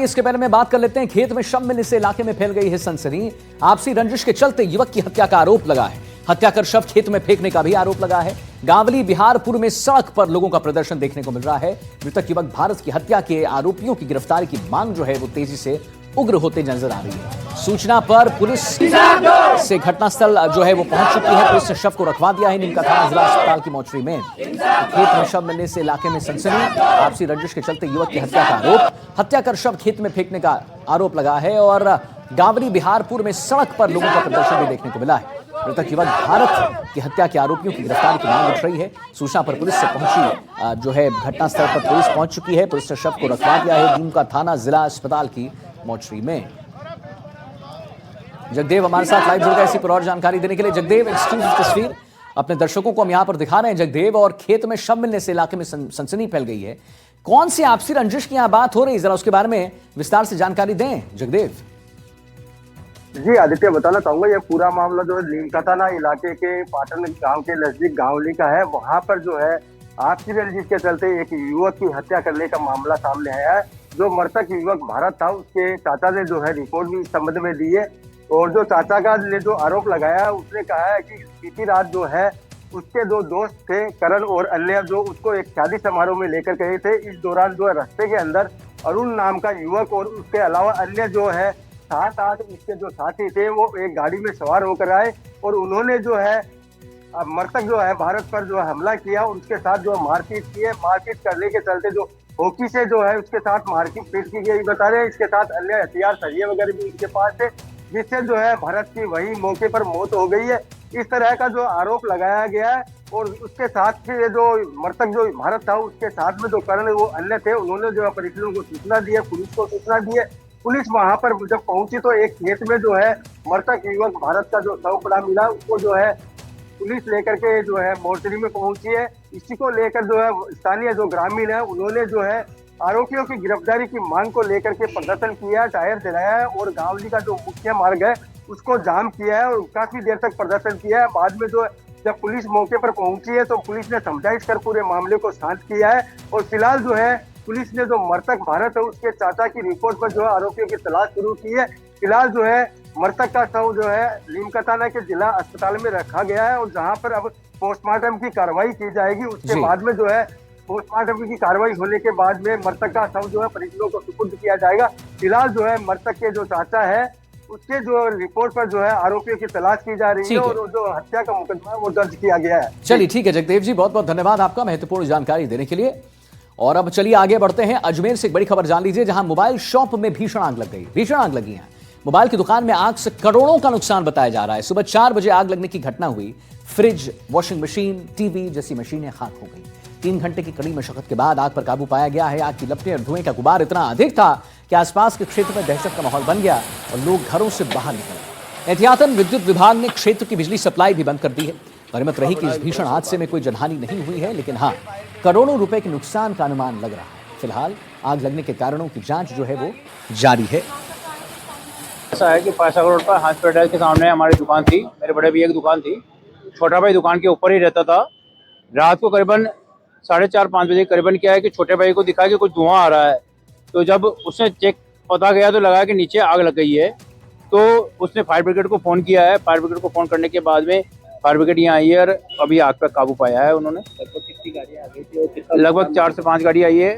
इसके बारे में बात कर लेते हैं। खेत में शव मिलने से इलाके में फैल गई है सनसनी। आपसी रंजिश के चलते युवक की हत्या का आरोप लगा है। हत्या कर शव खेत में फेंकने का भी आरोप लगा है। गावली बिहारपुर में सड़क पर लोगों का प्रदर्शन देखने को मिल रहा है। मृतक युवक भारत की हत्या के आरोपियों की गिरफ्तारी की मांग जो है वो तेजी से उग्र होते नजर आ रही है। सूचना पर पुलिस से घटनास्थल जो है वो पहुंच चुकी है। पुलिस ने शव को रखवा दिया है नीमका थाना जिला अस्पताल की मोर्चरी में। खेत में शव मिलने से इलाके में सनसनी। आपसी रंजिश के चलते युवक की हत्या का आरोप। हत्या कर शव खेत में फेंकने का आरोप लगा है और गावली बिहारपुर में सड़क पर लोगों का प्रदर्शन भी देखने को मिला है। मृतक युवक भारत की हत्या के आरोपियों की गिरफ्तारी की मांग उठ रही है। सूचना पर पुलिस से पहुंची जो है घटनास्थल पर पुलिस पहुंच चुकी है। पुलिस ने शव को रखवा दिया है नीमका थाना जिला अस्पताल की मोर्चरी में। जगदेव हमारे साथ लाइव जुड़ गए इसी पर और जानकारी देने के लिए। जगदेव, एक्सक्लूसिव तस्वीर अपने दर्शकों को हम यहां पर दिखा रहे हैं। जगदेव, और खेत में शव मिलने से इलाके में सनसनी फैल गई है। कौन सी आपसी रंजिश की यहां बात हो रही है, जरा उसके बारे में विस्तार से जानकारी दें जगदेव। जी आदित्य, बताना चाहूंगा ये पूरा मामला जो है नीमका थाना इलाके के पाटन गांव के नजदीक गावली का है। वहां पर जो है आपसी रंजिश के चलते एक युवक की हत्या करने का मामला सामने आया है। जो मृतक युवक भारत था उसके चाचा ने जो है रिपोर्ट भी इस संबंध में दी है। और जो चाचा का ने जो आरोप लगाया है उसने कहा है कि बीती रात जो है उसके दो दोस्त थे करण और अन्य, जो उसको एक शादी समारोह में लेकर गए थे। इस दौरान जो है रास्ते के अंदर अरुण नाम का युवक और उसके अलावा अन्य जो है 7-8 उसके जो साथी थे वो एक गाड़ी में सवार होकर आए और उन्होंने जो है मृतक जो है भारत पर जो है हमला किया। उसके साथ जो मारपीट की है। मारपीट करने के चलते जो होकी से जो है उसके साथ मारपीट की गई बता रहे हैं। इसके साथ अन्य हथियार सरिये वगैरह भी उसके पास थे, जिससे जो है भारत की वही मौके पर मौत हो गई है। इस तरह का जो आरोप लगाया गया है। और उसके साथ के जो मृतक जो भारत था उसके साथ में जो करण वो अन्य थे, उन्होंने जो है परिजनों को सूचना दी है, पुलिस को सूचना दी है। पुलिस वहां पर जब पहुंची तो एक खेत में जो है मृतक युवक भारत का जो शव पड़ा मिला, उसको जो है पुलिस लेकर के जो है मोर्चरी में पहुंची है। इसी को लेकर जो है स्थानीय जो ग्रामीण है उन्होंने जो है आरोपियों की गिरफ्तारी की मांग को लेकर के प्रदर्शन किया, टायर जलाया है और गावली का जो मुख्य मार्ग है उसको जाम किया है और काफी देर तक प्रदर्शन किया है। बाद में जो जब पुलिस मौके पर पहुंची है तो पुलिस ने समझाइश कर पूरे मामले को शांत किया है। और फिलहाल जो है पुलिस ने जो मृतक भारत है उसके चाचा की रिपोर्ट पर जो है आरोपियों की तलाश शुरू की है। फिलहाल जो है मृतक का शव जो है नीमका थाना के जिला अस्पताल में रखा गया है और जहां पर अब पोस्टमार्टम की कार्रवाई की जाएगी। उसके बाद में जो है पोस्टमार्टम की कार्रवाई होने के बाद में मृतक का शव जो है परिजनों को सुपुर्द किया जाएगा। फिलहाल जो है मृतक के जो चाचा है उसके जो रिपोर्ट पर जो है आरोपियों की तलाश की जा रही है और जो हत्या का मुकदमा है वो दर्ज किया गया है। चलिए ठीक है जगदेव जी, बहुत बहुत धन्यवाद आपका महत्वपूर्ण जानकारी देने के लिए। और अब चलिए आगे बढ़ते हैं। अजमेर से एक बड़ी खबर जान लीजिए, जहां मोबाइल शॉप में भीषण आग लग गई। भीषण आग लगी है। मोबाइल की दुकान में आग से करोड़ों का नुकसान बताया जा रहा है। सुबह 4 बजे आग लगने की घटना हुई। फ्रिज, वॉशिंग मशीन, टीवी जैसी मशीनें खाक हो गई। 3 घंटे की कड़ी मशक्कत के बाद आग पर काबू पाया गया है। आग की लपटें और धुएं का गुबार इतना अधिक था कि आसपास के क्षेत्र में दहशत का माहौल बन गया और लोग घरों से बाहर निकले। एहतियातन विद्युत विभाग ने क्षेत्र की बिजली सप्लाई भी बंद कर दी है। गनीमत रही कि इस भीषण हादसे में कोई जनहानि नहीं हुई है, लेकिन हाँ, करोड़ों रुपए के नुकसान का अनुमान लग रहा है। फिलहाल आग लगने के कारणों की जांच जो है वो जारी है। ऐसा है कि पासा रोड पर हाथ पैराडाइज के सामने हमारी दुकान थी। मेरे बड़े भैया की दुकान थी। छोटा भाई दुकान के ऊपर ही रहता था। रात को करीबन 4:30-5 बजे करीबन क्या है कि छोटे भाई को दिखा कि कुछ धुआं आ रहा है। तो जब उसने चेक पता गया तो लगा कि नीचे आग लग गई है। तो उसने फायर ब्रिगेड को फ़ोन किया है। फायर ब्रिगेड को फ़ोन करने के बाद में फायर ब्रिगेड यहाँ आई है और अभी आग पर काबू पाया है उन्होंने। लगभग कितनी गाड़ियाँ आ गई थी? लगभग 4 से 5 गाड़ी आई है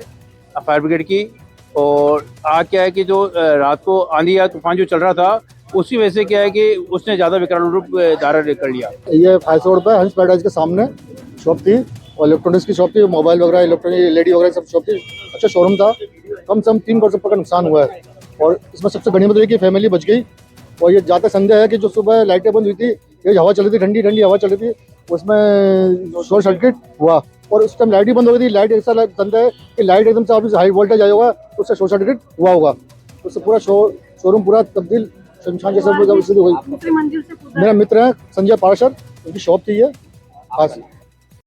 फायर ब्रिगेड की। और आग क्या है कि जो रात को आंधी या तूफान जो चल रहा था उसी वजह से क्या है कि उसने ज्यादा विकराल रूप धारण कर लिया। ये फाइस रोड पे हंस पैराडाइज के सामने शॉप थी और इलेक्ट्रॉनिक्स की शॉप थी, मोबाइल वगैरह, इलेक्ट्रॉनिक एलईडी वगैरह सब शॉप थी। अच्छा शोरूम था। कम से कम 3 करोड़ रुपये का नुकसान हुआ है और इसमें सबसे गनीमत रही कि फैमिली बच गई। और ये ज़्यादा संदेह है कि जो सुबह लाइटें बंद हुई थी, ये हवा चल रही थी, ठंडी ठंडी हवा चल रही थी, उसमें शॉर्ट सर्किट हुआ और उस टाइम लाइट ही बंद हो गई थी। लाइट ऐसा संदेह है कि लाइट एकदम से ऑफिस हाई वोल्टेज आया होगा तो उससे शॉर्ट सर्किट हुआ होगा। उससे पूरा शोरूम पूरा तब्दील शमशान जैसा हुई। मेरा मित्र है संजय पाराशर, उनकी शॉप थी ये।